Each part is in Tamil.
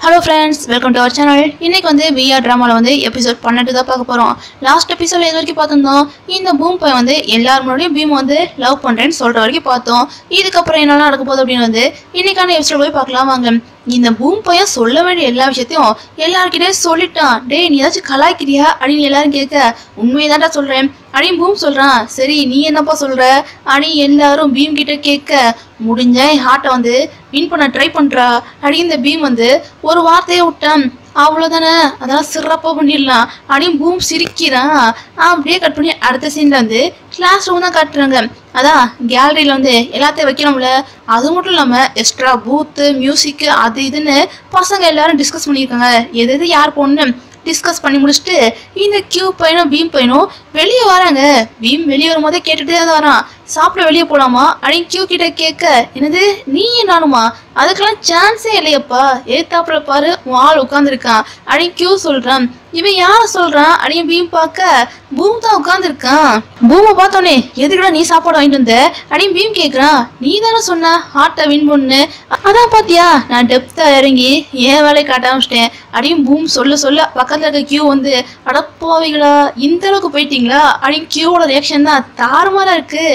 Hello friends, welcome to our channel. இன்னைக்கு வந்து VR drama ல வந்து எபிசோட் 12 தான் பார்க்க போறோம். லாஸ்ட் எபிசோட்ல எது வரைக்கும் பார்த்தோம்? இந்த பூம் பை வந்து எல்லார் முன்னாடியும் பீம் வந்து லவ் பண்றேன்னு சொல்ற வரைக்கும் பார்த்தோம். இதுக்கு அப்புறம் என்னலாம் நடக்க போகுது அப்படினு வந்து இன்னைக்கான எபிசோட் போய் பார்க்கலாம் வாங்க. இந்த பூம் பையன் சொல்ல வேண்டிய எல்லா விஷயத்தையும் எல்லார்கிட்டே சொல்லிட்டான். டேய் நீ ஏதாச்சும் கலாய்க்கிறியா அப்படின்னு எல்லாரும் கேட்க உண்மையதான்டா சொல்றேன் அப்படின்னு பூம் சொல்றான். சரி நீ என்னப்பா சொல்ற அப்படின்னு எல்லாரும் பீம் கிட்ட கேட்க முடிஞ்ச ஹார்ட்டை வந்து வின் பண்ண ட்ரை பண்றா அப்படின்னு இந்த பீம் வந்து ஒரு வார்த்தையை விட்டான். அவ்வளோதானே அதெல்லாம் சிறப்பாக பண்ணிடலாம் அப்படின்னு பூம் சிரிக்கிறான். அப்படியே கட் பண்ணி அடுத்த சீன்ல வந்து கிளாஸ் ரூம் தான் காட்டுறாங்க. அதான் கேலரியில வந்து எல்லாத்தையும் வைக்கணும்ல, அது மட்டும் இல்லாமல் எக்ஸ்ட்ரா பூத்து மியூசிக்கு அது இதுன்னு பசங்க எல்லாரும் டிஸ்கஸ் பண்ணியிருக்காங்க. எது யார் பொண்ணு டிஸ்கஸ் பண்ணி முடிச்சுட்டு இந்த கியூ பையனும் பீம் பையனும் வெளியே வராங்க. பீம் வெளியே வரும்போதே கேட்டுகிட்டே தான் வரான், சாப்பிட வெளியே போகலாமா அப்படின்னு கியூ கிட்ட கேட்க, என்னது நீ நானுமா, அதுக்கெல்லாம் சான்ஸே இல்லையப்பா, ஏத்தாப்புல பாரு உன் ஆள் உட்காந்துருக்கான் அப்படின்னு கியூ சொல்றான். இவன் யார சொல்றான் அப்படின்னு பீம் பார்க்க பூம் தான் உட்காந்துருக்கான். பூமை பார்த்தோன்னே எதுக்குடா நீ சாப்பாடு வாங்கிட்டு வந்த அப்படின்னு பீம் கேட்குறான். நீ தானே சொன்ன ஹார்ட்டை வின் பண்ணு, அதான் பாத்தியா நான் டெப்தா இறங்கி ஏன் வேலையை காட்ட ஆரம்பிச்சிட்டேன் அப்படின்னு பூம் சொல்ல சொல்ல பக்கத்துல இருக்க கியூ வந்து அடப்பாவிகளா இந்த அளவுக்கு போயிட்டீங்களா அப்படின்னு கியூவோட ரியாக்ஷன் தான் தாறுமாறா இருக்கு.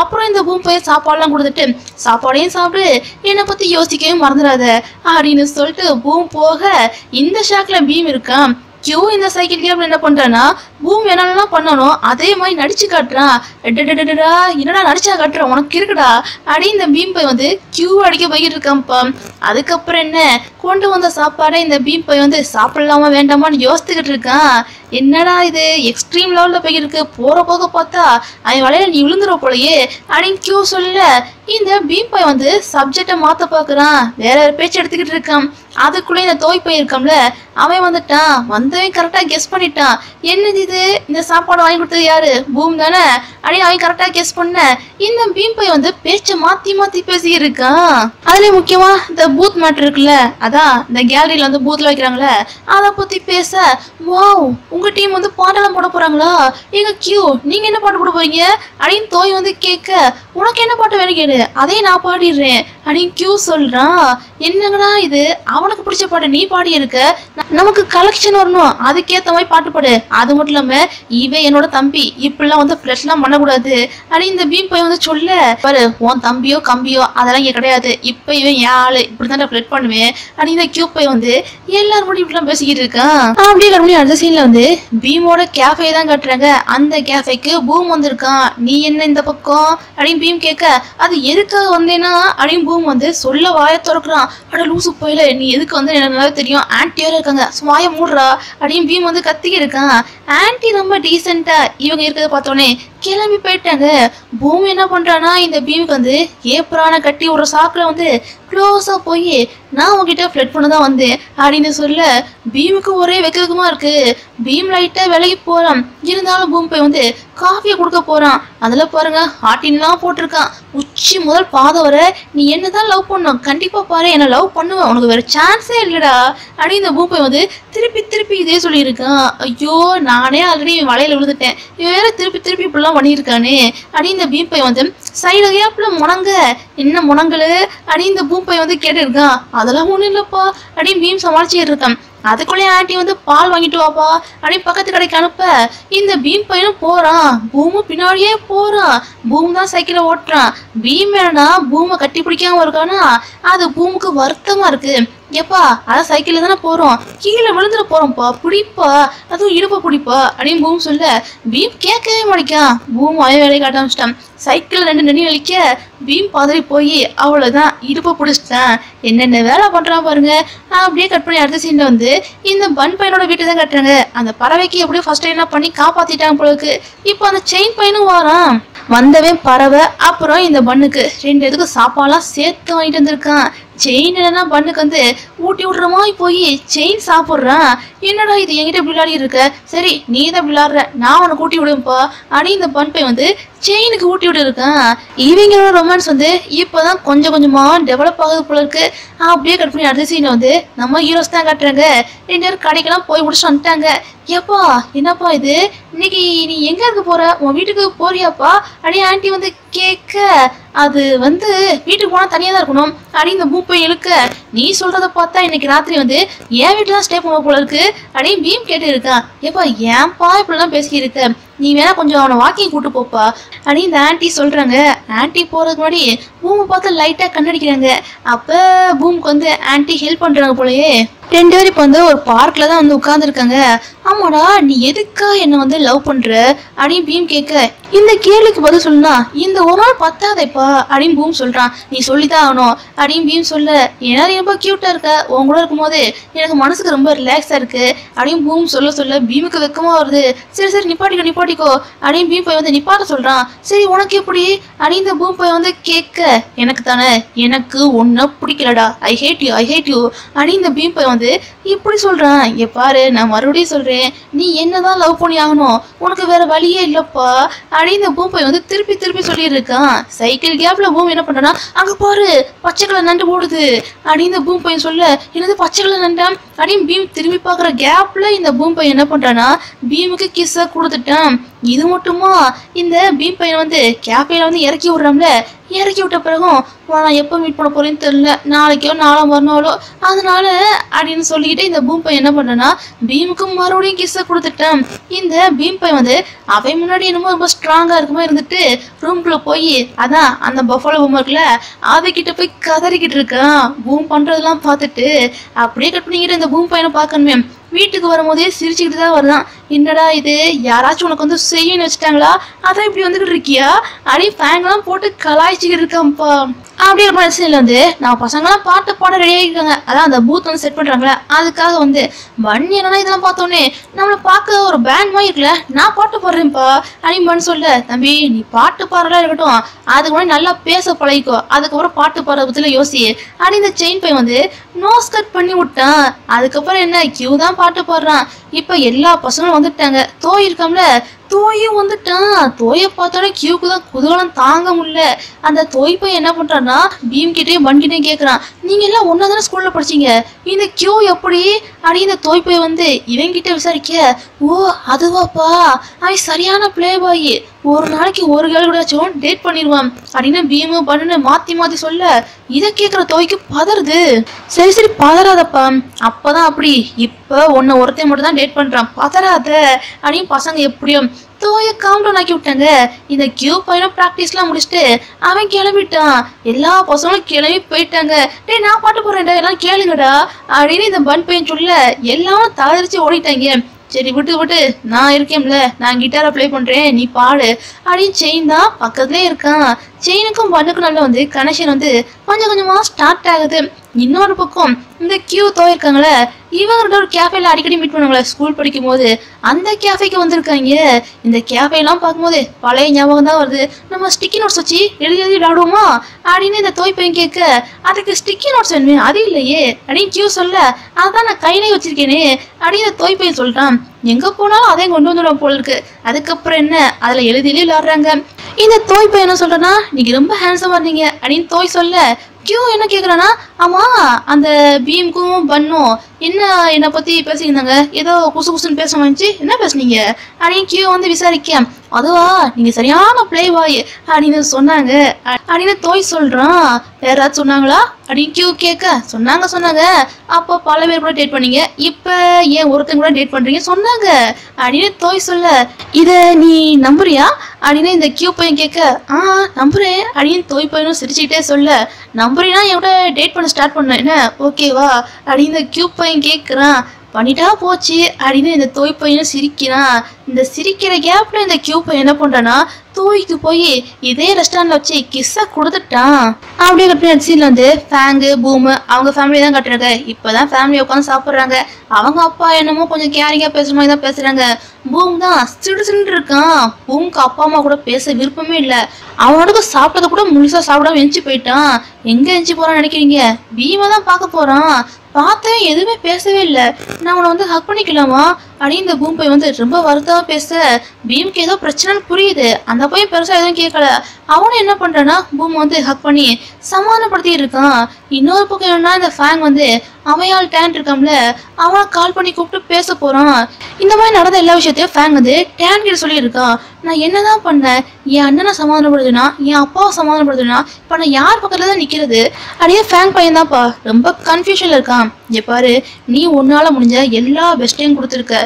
அப்புறம் இந்த பூம் போய் சாப்பாடுலாம் கொடுத்துட்டு சாப்பாடையும் சாப்பிடு, என்னை பத்தி யோசிக்கவே மறந்துடாத அப்படின்னு சொல்லிட்டு பூம் போக இந்த ஷாக்ல பீம் இருக்கான். கியூ இந்த சைக்கிள் கேம் என்ன பண்றான்னா பூம் என்னெல்லாம் பண்ணணும் அதே மாதிரி நடிச்சு காட்டுறான். என்னடா நடிச்சா காட்டுறான் உனக்கு இருக்குடா அப்படின்னு இந்த பீம் பை வந்து கியூ அடிக்க போய்கிட்டு இருக்கான்ப்பா. அதுக்கப்புறம் என்ன கொண்டு வந்த சாப்பாடை இந்த பீம் பை வந்து சாப்பிடலாமா வேண்டாமான்னு யோசித்துக்கிட்டு இருக்கான். என்னடா இது எக்ஸ்ட்ரீம் லெவலில் போய்கிட்டு இருக்கு, போற போக பார்த்தா அவன் வலையில நீ விழுந்துருவ போலயே அப்படின்னு கியூ சொல்ல இந்த பீம் பை வந்து சப்ஜெக்டை மாத்த பாக்குறான், வேற பேச்சு எடுத்துக்கிட்டு இருக்கான். அதுக்குள்ளே இந்த தோய் பை இருக்கான்ல அவன் வந்துட்டான். வந்தவன் கரெக்டா கெஸ் பண்ணிட்டான். என்னது இது இந்த சாப்பாடு வாங்கி கொடுத்தது யாரு, பூம் தானே அப்படின்னு அவன் கரெக்டா கெஸ் பண்ண இந்த பீம் பை வந்து பேச்சை மாத்தி மாத்தி பேசி இருக்கான். அதுலயே முக்கியமா இந்த பூத் மேட்டர் இருக்குல்ல, அதான் இந்த கேலரியில வந்து பூத்ல வைக்கிறாங்களே அதை பத்தி பேச, வாவ் உங்க டீம் வந்து பாட்டெல்லாம் போட போறாங்களா, எங்க கியூ நீங்க என்ன பாட்டு போட போறீங்க அப்படின்னு தோய் வந்து கேட்க, உனக்கு என்ன பாட்டு வேணும் கேடு அதே நான் பாடிடுறேன் அப்படின்னு கியூ சொல்றான். என்னங்கடா இது அவனுக்கு பிடிச்ச பாட்டு நீ பாடி இருக்க, நமக்கு கலெக்ஷன் வரணும் அதுக்கேற்ற மாதிரி பாட்டு பாடு, அது மட்டும் இல்லாம இவன் என்னோட தம்பி இப்படிலாம் வந்து ஃப்ளஷ்லாம் பண்ணக்கூடாது அப்படின்னு இந்த பீம் பை வந்து சொல்ல, பாரு உன் தம்பியோ கம்பியோ அதெல்லாம் இங்கே கிடையாது, இப்போ இவன் என் ஆளு இப்படிதான் ஃப்ளட் பண்ணுவேன் அப்படின்னு இந்த கியூ பை வந்து எல்லாரும் கூட இப்படிலாம் பேசிக்கிட்டு இருக்கான். அப்படியே கருமணி அடுத்த சீன்ல வந்து பீமோட கேஃபே தான் கட்டுறாங்க. அந்த கேஃபேக்கு பூம் வந்திருக்கான். நீ என்ன இந்த பக்கம் அப்படின்னு பீம் கேட்க, அது எதுக்காக வந்தேன்னா அப்படின்னு பூம் வந்து சொல்ல வாய திறக்கிறான். அட லூசு போயில நீ எதுக்கு வந்து எனக்கு நல்லா தெரியும், ஆன்டி வேற இருக்காங்க சும்மாய மூடுறா அப்படின்னு பீம் வந்து கத்திக்கிட்டு இருக்கான். ஆன்டி ரொம்ப டீசெண்டா இவங்க இருக்கிறத பார்த்தோன்னே கிளம்பி போயிட்டாங்க. பூம் என்ன பண்றானா இந்த பீமுக்கு வந்து ஏப்ரான கட்டி ஒரு சாக்குல வந்து க்ளோஸா போய் நான் உங்ககிட்ட ஃப்ளட் பண்ண தான் வந்தேன் அப்படின்னு சொல்ல பீமுக்கு ஒரே வெக்கமா இருக்கு. பீம் லைட்டா விலகி போறான். இருந்தாலும் பூம் போய் வந்து காஃபியை கொடுக்க போறான். அதுல பாருங்க ஹாட்டின்லாம் போட்டிருக்கான். உச்சி முதல் பாதை வர நீ என்னதான் லவ் பண்ணும், கண்டிப்பா பாரு என்ன லவ் பண்ணுவேன், உனக்கு வேற சான்ஸே இல்லடா அப்படின்னு இந்த பூம் போய் வந்து திருப்பி திருப்பி இதே சொல்லியிருக்கான். ஐயோ நானே ஆல்ரெடி வலையில விழுந்துட்டேன், இவன் வேற திருப்பி திருப்பி இப்படிலாம் பண்ணியிருக்கானே அப்படின்னு இந்த பீம் பை வந்து சைடு கேப்ல முனங்க, என்ன முனங்கலு அப்படின்னு இந்த பூம் பை வந்து கேட்டுருக்கான். அதெல்லாம் ஒண்ணும் இல்லப்பா அப்படின்னு பீம் சமாளிச்சுட்டு இருக்கான். அதுக்குள்ளே ஆன்டி வந்து பால் வாங்கிட்டு வாப்பா அப்படின்னு பக்கத்து கடைக்கு அனுப்ப இந்த பீம் பையனும் போறான். பூமும் பின்னாடியே போறான். பூம் தான் சைக்கிளை ஓட்டுறான். பீம் வேணா பூமை கட்டி பிடிக்காம இருக்கானா அது பூமுக்கு வருத்தமா இருக்கு. எப்பா அதான் சைக்கிள்ல தானே போறோம், கீழே விழுந்துட போறோம்ப்பா, பிடிப்பா அதுவும் இடுப்ப பிடிப்பா அப்படின்னு பூம் சொல்ல பீம் கேட்கவே மாட்டேக்கான். பூம் அவன் வேலையை காட்ட ஆரம்பிச்சிட்டான். சைக்கிள் ரெண்டு நடி அழிக்க பீம் பதறி போய் அவ்வளவுதான் இடுப்ப பிடிச்சிட்டான். என்னென்ன வேலை பண்றான் பாருங்க. அப்படியே கட் பண்ணி அடுத்த சீன்ல வந்து இந்த பன் பையனோட வீட்டை தான் கட்டுறாங்க. அந்த பறவைக்கு எப்படியும் ஃபர்ஸ்ட் என்ன பண்ணி காப்பாத்திட்டாங்க போலக்கு. இப்போ அந்த செயின் பையனும் வரான். வந்தவன் பறவை அப்புறம் இந்த பண்ணுக்கு ரெண்டு இதுக்கு சாப்பாடுலாம் சேர்த்து வாங்கிட்டு வந்திருக்கான். செயின் என்னன்னா பண்ணுக்கு வந்து ஊட்டி விடுற மாதிரி போய் செயின் சாப்பிட்றான். என்னடா இது என்கிட்ட விளையாடி இருக்க, சரி நீ தான் விளையாடுற நான் உனக்கு ஊட்டி விடுவேன்ப்பா அப்படின்னு இந்த பன் பை வந்து செயினுக்கு ஊட்டி விட்டு இருக்கான். இவங்களோட ரொமான்ஸ் வந்து இப்போதான் கொஞ்சம் கொஞ்சமா டெவலப் ஆகுது போல இருக்கு. அப்படியே கட் பண்ணி அடுத்த சீனை வந்து நம்ம ஹீரோஸ் தான் காட்டுறாங்க. ரெண்டு பேரும் கடைக்கெல்லாம் போய் முடிச்சு வந்துட்டாங்க. ஏப்பா என்னப்பா இது இன்னைக்கு நீ எங்க இருக்க போற, உன் வீட்டுக்கு போறியாப்பா அப்படியே ஆன்டி வந்து கேட்க, அது வந்து வீட்டுக்கு போனா தனியா தான் இருக்கணும் அப்படின்னு இந்த பூப்பை இழுக்க, நீ சொல்றத பார்த்தா இன்னைக்கு ராத்திரி வந்து என் வீட்டுல தான் ஸ்டே பண்ண போல இருக்கு அப்படின்னு பீம் கேட்டு இருக்கான். ஏப்பா ஏன்பா இப்படிலாம் பேசிக்கிட்டு இருக்க, நீ வேணா கொஞ்சம் அவனை வாக்கிங் கூட்டு போப்பா அப்படின்னு இந்த ஆன்ட்டி சொல்றாங்க. ஆன்ட்டி போறதுக்கு முன்னாடி பூமை பார்த்து லைட்டா கண்ணடிக்கிறாங்க. அப்ப பூமுக்கு வந்து ஆன்ட்டி ஹெல்ப் பண்றாங்க போலயே. 2 பேரும் இப்போ வந்து ஒரு பார்க்ல தான் வந்து உட்கார்ந்துருக்காங்க. ஆமாடா நீ எதுக்கா என்ன வந்து லவ் பண்ற அப்படின்னு பீம் கேட்க, இந்த கேள்விக்கு பதில் சொல்லுனா இந்த ஒரு நாள் பத்தாதேப்பா அப்படின்னு பூம் சொல்றான். நீ சொல்லிதான் ஆகணும் அப்படின்னு பீம் சொல்ல, ஏன்னா ரொம்ப கியூட்டா இருக்க, உன் கூட இருக்கும் போது எனக்கு மனசுக்கு ரொம்ப ரிலாக்ஸா இருக்கு அப்படின்னு பூம் சொல்ல பீமுக்கு வெக்கமா வருது. சரி சரி நிப்பாட்டிக்கோ அப்படின்னு பீம் போய் வந்து நிப்பாட்ட சொல்றான். சரி உனக்கு எப்படி அப்படின்னு இந்த பூம் போய் வந்து கேட்க, எனக்கு தானே, எனக்கு ஒன்ன பிடிக்கலடா, ஐ ஹேட் யூ அப்படின்னு இந்த பீம் போய் வந்து இப்படி சொல்றான். இங்க பாரு நான் மறுபடியும் சொல்றேன், நீ என்னதான் லவ் பண்ணி ஆகணும், உனக்கு வேற வழியே இல்லப்பா அப்படின்னு இந்த பூம் போய் வந்து திருப்பி சொல்லியிருக்கான். சைக்கிள் கேப்ல பூம் என்ன பண்றானா, அங்க பாரு பச்சை கலர் நண்டு ஓடுது அப்படின்னு இந்த பூம் பையன் சொல்ல, என்னது பச்சை கலர் நண்டா அப்படின்னு பீம் திரும்பி பாக்குற கேப்ல இந்த பூம் பையன் என்ன பண்றானா பீமுக்கு கிஸ்ஸா கொடுத்துட்டான். இது மட்டுமா, இந்த பீம் பையன் வந்து கேஃபேல வந்து இறக்கி விடுறாம்ல, இறக்கி விட்ட பிறகும் நான் எப்போ மீட் பண்ண போறேன்னு தெரியல, நாளைக்கோ நாளாம் மறுநாளோ, அதனால அப்படின்னு சொல்லிக்கிட்டு இந்த பூம் பையன் என்ன பண்ணனா பீமுக்கு மறுபடியும் கிஸ்ஸை கொடுத்துட்டான். இந்த பீம் பையன் வந்து அவன் முன்னாடி என்னமோ ரொம்ப ஸ்ட்ராங்கா இருக்குமா இருந்துட்டு ரூம்குள்ள போய் அதான் அந்த பஃபலோ பூம் இருக்குல்ல அவகிட்ட போய் கதறிக்கிட்டு இருக்கான். பூம் பண்றதெல்லாம் பார்த்துட்டு அப்படியே கட் பண்ணிக்கிட்டு இந்த பூம் பையனை பார்க்கணுமே. வீட்டுக்கு வரும்போதே சிரிச்சுக்கிட்டு தான் வருதான். என்னடா இது, யாராச்சும் உனக்கு வந்து செய்யன்னு வச்சுட்டாங்களா, அதான் இப்படி வந்துகிட்டு இருக்கியா அப்படி ஃபேங்கெல்லாம் போட்டு கலாய்ச்சிக்கிட்டு இருக்கான்ப்பா. அப்படி ஒரு மனசுல வந்து நான் பசங்களாம் பாட்டு பாட ரெடியாக இருக்காங்க, அதான் அந்த பூத் வந்து செட் பண்றாங்களே அதுக்காக வந்து பன் என்னன்னா இதெல்லாம் பார்த்தோன்னே நம்மளை பார்க்க ஒரு பேண்ட் மாதிரி இருக்குல்ல, நான் பாட்டு பாடுறேன்ப்பா அப்படின்னு பன் சொல்ல, தம்பி நீ பாட்டு பாடுறதா இருக்கட்டும், அதுக்கு முன்னாடி நல்லா பேச பழகிக்கோ, அதுக்கப்புறம் பாட்டு பாடுற பத்தில யோசி அப்படி இந்த செயின் பை வந்து நோஸ் கட் பண்ணி விட்டான். அதுக்கப்புறம் என்ன கியூ தான் பாட்டு பாடுறான். இப்ப எல்லா பசங்களும் வந்துட்டாங்க. தோய் இருக்காம்ல, தோயும் வந்துட்டான். தோயை பார்த்தோன்னே கியூக்கு தான் குதூகலம் தாங்க முடியல. அந்த தோய் பையன் என்ன பண்றான்னா பீம் கிட்டேயும் பன் கிட்டேயும் கேட்கறான், நீங்க எல்லாம் ஒன்னா தானே ஸ்கூல்ல படிச்சீங்க, இந்த கியூ எப்படி அப்படி இந்த தோய் பையன் வந்து இவங்கிட்ட விசாரிக்க, ஓ அதுவாப்பா அவன் சரியான பிளே பாய், ஒரு நாளைக்கு ஒரு கேள் கூடச்சும் டேட் பண்ணிடுவான் அப்படின்னு பீமு பண்ணு மாத்தி சொல்ல, இதை கேட்குற தோய்க்கு பதறுது. சரி பதறாதப்பா, அப்பதான் அப்படி இப்ப ஒன்னு ஒருத்தையும் மட்டும் தான் டேட் பண்றான், பதறாத அப்படின்னு பசங்க எப்படியும் தோயை காம்டவுன் ஆக்கி விட்டாங்க. இந்த கியூ பையனும் ப்ராக்டிஸ்லாம் முடிச்சுட்டு அவன் கிளம்பிட்டான். எல்லா பசங்களும் கிளம்பி போயிட்டாங்க. டேய் நான் பாட்டு போறேன்டா, எல்லாம் கேளுங்கடா அப்படின்னு இந்த பன் பையன் சொல்ல எல்லாரும் தளர்ச்சி ஓடிட்டாங்க. சரி விட்டு நான் இருக்கேன்ல, நான் கிட்டாரை ப்ளே பண்றேன் நீ பாடு அப்படின்னு செயின் தான் பக்கத்துலேயே இருக்கான். செயினுக்கும் பண்ணுக்கும் நல்ல வந்து கனெக்ஷன் வந்து கொஞ்சமா ஸ்டார்ட் ஆகுது. இன்னொரு பக்கம் இந்த கியூ தோயிருக்காங்களே இவங்க ஒரு கேஃபேல அடிக்கடி மீட் பண்ணுவாங்களே ஸ்கூல் படிக்கும் போது, அந்த கேஃபேக்கு வந்திருக்காங்க. இந்த கேஃபேலாம் பார்க்கும்போது பழைய ஞாபகம் தான் வருது. நம்ம ஸ்டிக்கி நோட்ஸ் வச்சு எழுதி விளையாடுவோமா அப்படின்னு இந்த தோய் பையன் கேட்க, அதுக்கு ஸ்டிக்கி நோட்ஸ் வேணுமே, அது இல்லையே அப்படின்னு கியூ சொல்ல, அதான் நான் கையிலே வச்சிருக்கேனே அப்படின்னு இந்த தோய் பையன் சொல்றான். எங்க போனாலும் அதையும் கொண்டு வந்துடுவோம் போல இருக்கு. அதுக்கப்புறம் என்ன அதுல எழுதிலே விளையாடுறாங்க. இந்த தோய் பையன் என்ன சொல்றேன்னா, நீங்க ரொம்ப ஹேண்ட்ஸமா இருந்தீங்க அப்படின்னு தோய் சொல்ல, கியூ என்ன கேக்குறானா, ஆமா அந்த பீமுக்கும் பண்ணும் என்னை பத்தி பேசியிருந்தாங்க, ஏதோ குசுன்னு பேச வந்துச்சு, என்ன பேசுனீங்க அப்படின்னு கியூ வந்து விசாரிக்க, அதுவா நீங்க சரியான பிளே பாய் அப்படின்னு சொன்னாங்க அப்படின்னு தோய் சொல்றான். வேற ஏதாச்சும் சொன்னாங்களா அப்படின்னு கியூ கேட்க, சொன்னாங்க அப்போ பல பேர் கூட டேட் பண்ணீங்க, இப்ப ஏன் ஒருத்தங்க கூட டேட் பண்றீங்க சொன்னாங்க அப்படின்னு தோய் சொல்ல, இத நீ நம்புறியா அப்படின்னு இந்த கியூ பையன் கேட்க, நம்புறேன் அப்படின்னு தோய் பையனும் சிரிச்சுக்கிட்டே சொல்ல, நம்புறீன்னா என்கிட்ட டேட் பண்ண ஸ்டார்ட் பண்ண என்ன ஓகேவா அப்படின்னு இந்த கியூ பையன் கேட்குறான். பண்ணிட்டா போச்சு அப்படின்னு இந்த தோய் பையனும் சிரிக்கிறான். இந்த சிரிக்கிற கேப்ல இந்த கியூ பையன் என்ன பண்றானா தோய்க்கு போய் இதே ரெஸ்டாரண்ட்ல வச்சு கிஸ்ஸா கொடுத்துட்டான். அப்படியே கட்டின சீன்ல வந்து ஃபேங்கு பூமு அவங்க ஃபேமிலி தான் கட்டுறாங்க. இப்பதான் ஃபேமிலி உட்காந்து சாப்பிட்றாங்க. அவங்க அப்பா என்னமோ கொஞ்சம் கேரிங்கா பேசுற மாதிரி தான் பேசுறாங்க. பூம் தான் சிடுசின்னு இருக்கான். பூமுக்கு அப்பா அம்மா கூட பேச விருப்பமே இல்லை. அவனோட சாப்பிட்டதை கூட முழுசா சாப்பிடாம எஞ்சி போயிட்டான். எங்க எஞ்சி போறான்னு நினைக்கிறீங்க? பீமை தான் பார்க்க போறான். பார்த்தேன் எதுவுமே பேசவே இல்லை. நான் அவனை வந்து ஹக் பண்ணிக்கலாமா அப்படின்னு இந்த பூம் பையன் வந்து ரொம்ப வருத்தமா பேச, பீமுக்கு ஏதோ பிரச்சனைன்னு புரியுது. அந்த பையன் பெருசா எதுவும் கேட்கல. அவனும் என்ன பண்றான்னா பூம் வந்து ஹக் பண்ணி சமாதானப்படுத்திட்டு இருக்கான். இன்னொரு பக்கம் என்னன்னா இந்த ஃபேங் வந்து அவன் டேன் இருக்கான்ல அவனை கால் பண்ணி கூப்பிட்டு பேச போறான். இந்த மாதிரி நடந்த எல்லா விஷயத்தையும் ஃபேங் வந்து டேன் கிட்ட சொல்லியிருக்கான். நான் என்னதான் பண்ணேன், என் அண்ணனை சமாதானப்படுதுனா என் அப்பாவை சமாதானப்படுதுனா இப்ப நான் யார் பக்கத்துல தான் நிக்கிறது? அப்படியே ஃபேங் பையன் தான்ப்பா ரொம்ப கன்ஃபியூஷன்ல இருக்கான். இங்க பாரு, நீ உன்னால முடிஞ்ச எல்லா பெஸ்ட்டையும் கொடுத்துருக்க,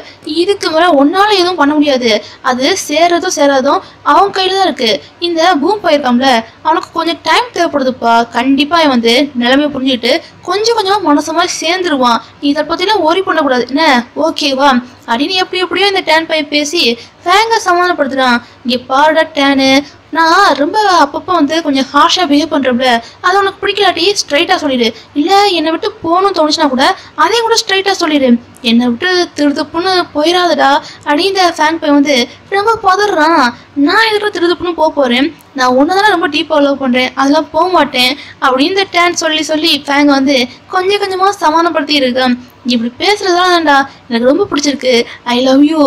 இதுக்கு மேல உன்னால எதுவும் பண்ண முடியாது. அது சேரதும் சேராதும் அவன் கையில தான் இருக்கு. இந்த பூம் போயிருக்கான்ல அவனுக்கு கொஞ்சம் டைம் தேவைப்படுதுப்பா. கண்டிப்பா அவன் வந்து நிலைமையை புரிஞ்சுக்கிட்டு கொஞ்சம் கொஞ்சம் மனசு மாதிரி சேர்ந்துருவான். நீ இதை பத்திலாம் ஓரி பண்ணக்கூடாது என்ன, ஓகேவா அப்படின்னு எப்படியோ இந்த டேன் பையன் பேசி ஃபேங்கை சமாதானப்படுத்துறான். இங்க பாருடா டேனு, நான் ரொம்ப அப்பப்போ வந்து கொஞ்சம் ஹார்ஷாக பிஹேவ் பண்ணுறப்ப அது உனக்கு பிடிக்கலாட்டி ஸ்ட்ரைட்டாக சொல்லிடு. இல்லை என்னை விட்டு போகணும்னு தோணுச்சுன்னா கூட அதையும் கூட ஸ்ட்ரைட்டாக சொல்லிடு. என்னை விட்டு திருதுப்புன்னு போயிடாதடா அப்படின்னு இந்த ஃபேங் பையன் வந்து ரொம்ப பதறான். நான் எதுக்கு திருதுப்புன்னு போகிறேன், நான் ஒன்று தானே ரொம்ப டீப்பாக லவ் பண்ணுறேன், அதெல்லாம் போக மாட்டேன் அப்படின்னு இந்த டேன் சொல்லி ஃபேங் வந்து கொஞ்சம் கொஞ்சமாக சமாதானப்படுத்தி இருக்கேன். இப்படி பேசுறதாண்டா எனக்கு ரொம்ப பிடிச்சிருக்கு, ஐ லவ் யூ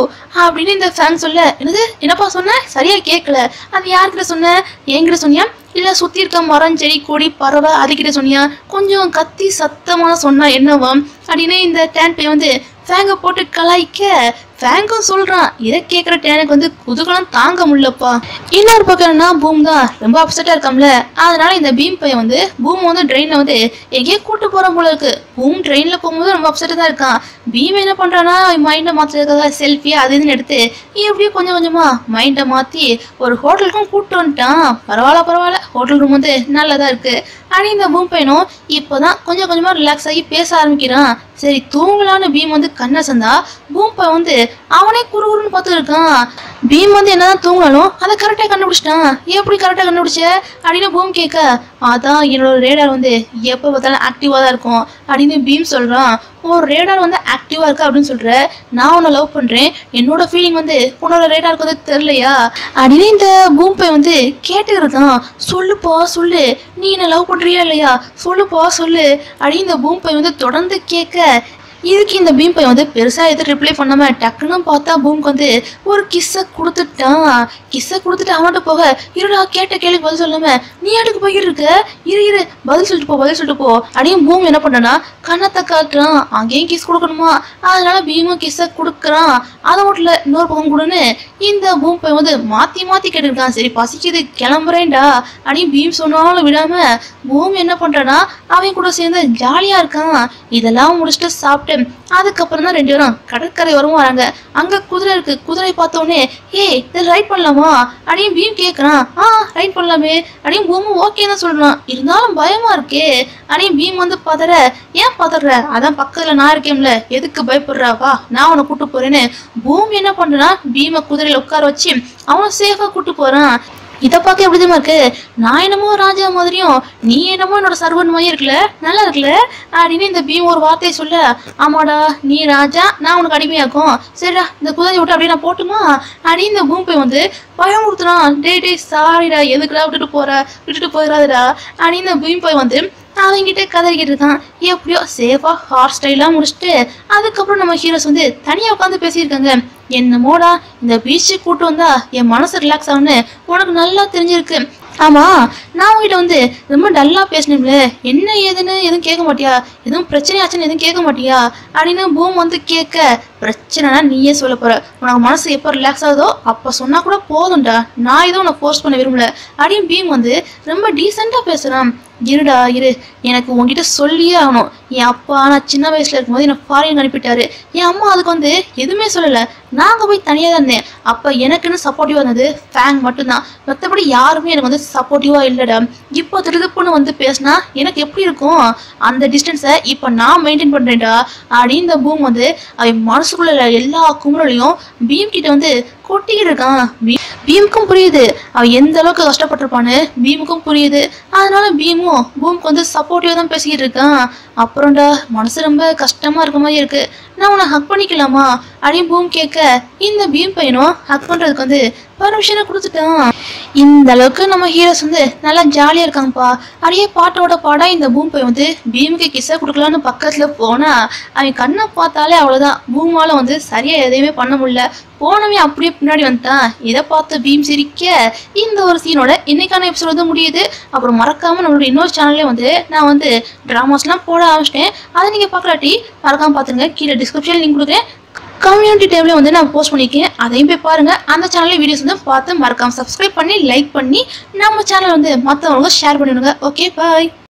அப்படின்னு இந்த ஃபேங் சொல்ல, என்னப்பா சொன்ன சரியா கேட்கல, அது யாருக்கிட்ட சொன்ன, என்கிட்ட சொன்னியா இல்லை சுற்றி இருக்க மரம் செடி கொடி பறவை அதுக்கிட்ட சொன்னியா, கொஞ்சம் கத்தி சத்தமாக சொன்னா என்னவா அப்படின்னு இந்த டேன் பையன் வந்து ஃபேங்கை போட்டு கலாய்க்க ஃபேங்கும் சொல்றான். இதை கேட்குற டேனுக்கு வந்து குதூகலம் தாங்க முடியலப்பா. இன்னொரு பக்கம்னா பூம் தான் ரொம்ப அப்செட்டா இருக்காம்ல, அதனால இந்த பீம் பையன் வந்து பூம் வந்து ட்ரெயின்ல வந்து எங்கேயோ கூட்டு போற போல இருக்கு. பூம் ட்ரெயின்ல போகும்போது ரொம்ப அப்செட்டா தான் இருக்கான். பீம் என்ன பண்றான்னா மைண்டை மாத்துறதுக்காக செல்ஃபி அது இதுன்னு எடுத்து எப்படியோ கொஞ்சம் கொஞ்சமா மைண்டை மாத்தி ஒரு ஹோட்டலுக்கும் கூப்பிட்டு வந்துட்டான். பரவாயில்ல ஹோட்டல் ரூம் வந்து நல்லதா இருக்கு. ஆனால் இந்த பூம் பையனும் இப்போதான் கொஞ்சம் கொஞ்சமா ரிலாக்ஸ் ஆகி பேச ஆரம்பிக்கிறான். சரி தூங்கலான்னு பீம் வந்து கண்ணை சந்தா பூம் பையன் வந்து அவனே குறுகுறுன்னு பார்த்து இருக்கான். பீம் வந்து என்னதான் தூங்கினாலும் அதை கரெக்டாக கண்டுபிடிச்சிட்டான். எப்படி கரெக்டாக கண்டுபிடிச்ச அப்படின்னு பூம் கேட்க, அதான் என்னோட ரேடார் வந்து எப்போ பார்த்தாலும் ஆக்டிவாக தான் இருக்கும் அப்படின்னு பீம் சொல்கிறான். ஒரு ரேடார் வந்து ஆக்டிவாக இருக்கு அப்படின்னு சொல்கிற, நான் உன்னை லவ் பண்ணுறேன், என்னோட ஃபீலிங் வந்து உன்னோட ரேடாருக்கு வந்து தெரிலையா அப்படின்னு இந்த பூம் பையன் வந்து கேட்டு இருக்கான். சொல்லுப்பா சொல்லு, நீ என்ன லவ் பண்ணுறியா இல்லையா, சொல்லுப்பா சொல்லு அப்படின்னு இந்த பூம் பையன் வந்து தொடர்ந்து கேட்க, இதுக்கு இந்த பீம் பையன் வந்து பெருசாக எதுவும் ரிப்ளை பண்ணாம டக்குன்னு பார்த்தா பூமுக்கு வந்து ஒரு கிஸ்ஸை கொடுத்துட்டான். கிஸ்ஸை கொடுத்துட்டு அவன்கிட்ட போக, இருடா கேட்ட கேள்விக்கு பதில் சொல்லாம நீ அடுக்கு போய்கிட்டு இருக்க, இரு பதில் சொல்லிட்டு போ அப்படின்னு பூம் என்ன பண்ணனா கண்ணத்தை காட்டுறான். அங்கேயும் கிஸ் கொடுக்கணுமா, அதனால பீமும் கிஸ்ஸை கொடுக்குறான். அதை மட்டும் இல்லை இன்னொரு பக்கம் கொடுன்னு இந்த பூம் பையன் வந்து மாற்றி கேட்டுருக்கான். சரி பசிக்குது கிளம்புறேன்டா அப்படின்னு பீம் சொன்னாலும் விடாம பூம் என்ன பண்றானா அவன் கூட சேர்ந்து ஜாலியா இருக்கான். இதெல்லாம் முடிச்சுட்டு சாப்பிட்டு அதுக்கப்புறம் தான் ரெண்டு பேரும் கடற்கரை வரவும் வராங்க. அங்க குதிரை இருக்கு. குதிரை பார்த்தோன்னே ஏய் இதை ரைட் பண்ணலாமா அப்படின்னு பீம் கேட்கறான். ரைட் பண்ணலாமே அப்படின்னு பூமும் ஓகே தான் சொல்றான். இருந்தாலும் பயமா இருக்கே அப்படின்னு பீம் வந்து பதற, ஏன் பதற, அதான் பக்கத்துல நான் இருக்கேன்ல எதுக்கு பயப்படுறா, வா நான் உன்னை கூட்டு போறேன்னு பூம் என்ன பண்றான்னா பீமை குதிரையில உட்கார வச்சு அவன் சேஃபா கூட்டு போறான். இதை பார்க்க எப்படிதான் இருக்கு, நான் என்னமோ ராஜா மாதிரியும் நீ என்னமோ என்னோட சர்வன் மாதிரி இருக்குல்ல, நல்லா இருக்குல்ல அப்படின்னு இந்த பீம் ஒரு வார்த்தையை சொல்ல, ஆமாடா நீ ராஜா நான் உனக்கு அடிமையாக்கும், சரிடா இந்த குதிரை விட்டு அப்படியே நான் போட்டுமா அப்படின்னு இந்த பூம் போய் வந்து பயம் கொடுத்துறான். டே சாரிடா எதுக்குடா விட்டுட்டு போயிடாதடா அப்படின்னு இந்த பீம் போய் வந்து அவங்கிட்ட கதறிக்கிட்டு இருக்கான். எப்படியோ சேஃபா ஹார் ஸ்டைலாக முடிச்சுட்டு அதுக்கப்புறம் நம்ம ஹீரோஸ் வந்து தனியாக உட்காந்து பேசியிருக்காங்க. என்னமோடா இந்த பீச்சுக்கு கூட்டு வந்தா என் மனசு ரிலாக்ஸ் ஆகுன்னு உனக்கு நல்லா தெரிஞ்சிருக்கு. ஆமா நான் உங்ககிட்ட வந்து ரொம்ப டல்லா பேசினேன்ல, என்ன ஏதுன்னு எதுவும் கேட்க மாட்டியா, எதுவும் பிரச்சனையாச்சுன்னு எதுவும் கேட்க மாட்டியா அப்படின்னு பூம் வந்து கேட்க, பிரச்சனைனா நீயே சொல்ல போற, உனக்கு மனசு எப்போ ரிலாக்ஸ் ஆகுதோ அப்போ சொன்னா கூட போதும்டா, நான் எதுவும் உனக்கு ஃபோர்ஸ் பண்ண விரும்பல அப்படின்னு பீம் வந்து ரொம்ப டீசெண்டா பேசுறான். இருடா எனக்கு உங்ககிட்ட சொல்லியே ஆகணும். என் அப்பா நான் சின்ன வயசுல இருக்கும்போது என்னை ஃபாரின் அனுப்பிட்டாரு. என் அம்மா அதுக்கு வந்து எதுவுமே சொல்லலை, நாங்கள் போய் தனியாக தான் இருந்தேன். அப்போ எனக்குன்னு சப்போர்ட்டிவாக இருந்தது ஃபேங் மட்டும்தான், மற்றபடி யாருமே எனக்கு வந்து சப்போர்ட்டிவாக இல்லைடா. இப்போ திருப்புன்னு வந்து பேசினா எனக்கு எப்படி இருக்கும், அந்த டிஸ்டன்ஸை இப்போ நான் மெயின்டைன் பண்ணுறேன்டா அப்படின்னு இந்த பூம் வந்து அவன் மனசுக்குள்ள எல்லா குமுறலையும் பீம் கிட்ட வந்து கொட்டிக்கிட்டு இருக்கான். பீமுக்கும் புரியுது அவன் எந்த அளவுக்கு கஷ்டப்பட்டிருப்பான்னு, பீமுக்கும் புரியுது. அதனால பீமும் பூமுக்கு வந்து சப்போர்ட்டிவாக தான் பேசிக்கிட்டு இருக்கான். அப்புறம்டா மனசு ரொம்ப கஷ்டமா இருக்க மாதிரி இருக்கு, நான் உன்னை ஹக் பண்ணிக்கலாமா அப்படின்னு பூம் கேட்க இந்த பீம் பையனும் ஹக் பண்றதுக்கு வந்து பர்மிஷனை கொடுத்துட்டான். இந்த அளவுக்கு நம்ம ஹீரோஸ் வந்து நல்லா ஜாலியா இருக்காங்கப்பா. அப்படியே பாட்டோட பாடா இந்த பூம் பையன் வந்து பீமுக்கு கிஸ்ஸை கொடுக்கலான்னு பக்கத்துல போனா அவன் கண்ணை பார்த்தாலே அவ்வளவுதான். பூமால வந்து சரியா எதையுமே பண்ண முடியல. போனவே அப்படியே பின்னாடி வந்துட்டான். இதை பார்த்து பீம் சிரிக்க இந்த ஒரு சீனோட இன்னைக்கான எபிசோட் வந்து முடியுது. அப்புறம் மறக்காம நம்மளோட இன்னொரு சேனல்லே வந்து நான் வந்து டிராமாஸ்லாம் போட ஆரம்பிச்சிட்டேன். அதை நீங்க பார்க்கலாட்டி மறக்காம பார்த்துங்க. கீழே டிஸ்கிரிப்ஷன் லிங்க் கொடுக்குறேன். கம்யூனிட்டி டேபிளே வந்து நான் போஸ்ட் பண்ணியிருக்கேன். அதையும் போய் பாருங்க. அந்த சேனல்ல வீடியோஸ் வந்து பார்த்து மறக்காம சப்ஸ்கிரைப் பண்ணி லைக் பண்ணி நம்ம சேனல் வந்து மற்றவங்களுக்கு ஷேர் பண்ணிடுங்க. ஓகே, பாய்.